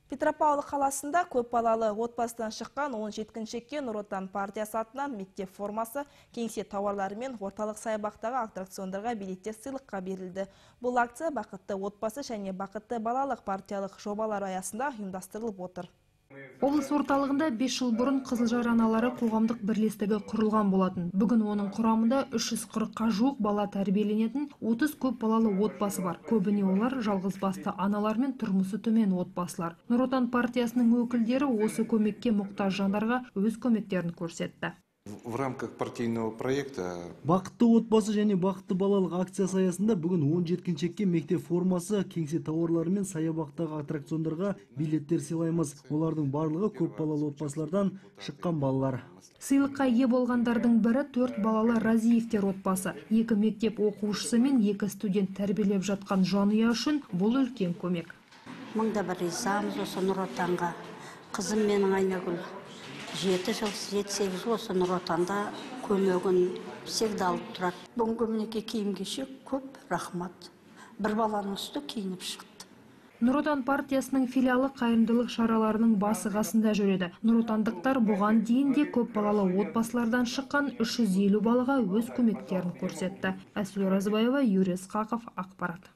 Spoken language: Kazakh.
Петропавл қаласында көп балалы отбасыдан шыққан 10 жеткіншекке Нұр Отан партиясы атынан мектеп формасы, кеңсе тауарлары мен орталық саябақтағы аттракциондарға билеттер сыйлыққа берілді. Бұл акция бақытты отбасы және бақытты балалық партиялық жобалар аясында ұйымдастырылып отыр. Облыс орталығында 5 жыл бұрын Қызылжар аналары қоғамдық бірлестігі құрылған болатын. Бүгін оның құрамында 340-қа жуық бала тәрбиеленетін 30 көп балалы отбасы бар. Көбіне олар жалғыз басты аналар мен тұрмысы төмен отбасылар. Нұр Отан партиясының өкілдері осы көмекке мұқтаж жандарға өз көмектерін көрсетті. В рамках партийного проекта Бақытты отбасы және бақытты балалық акциясы аясында бүгін 10 жеткіншекке мектеп формасы, кеңсе тауарлары мен саябақтағы аттракциондарға билеттер сыйлаймыз. Олардың барлығы көп балалы отбасылардан шыққан балалар. Сыйлыққа ие болғандардың бірі 4 балалы Разиевтер отбасы. 2 мектеп оқушысы мен 2 студент тәрбиелеп жатқан жанұя үшін бұл үлкен көмек. Мыңда бір ризамыз осы Нұр Отанға. Қызым менің Айнагүл 7-8 жыл осы Нұр Отанда көмегін всегда алып тұрады. Бүгінгі мінеке киім-кешек көп, рахмат. Бір баланың үсті киініп шықты. Нұр Отан партиясының филиалы қайырымдылық шараларының басы қасында жүреді. Нұр Отандықтар бұған дейін де көп балалы отбасылардан шыққан 350 балаға өз көмектерін көрсетті. Әсел Оразбаева, Юрий Исқақов, ақпарат.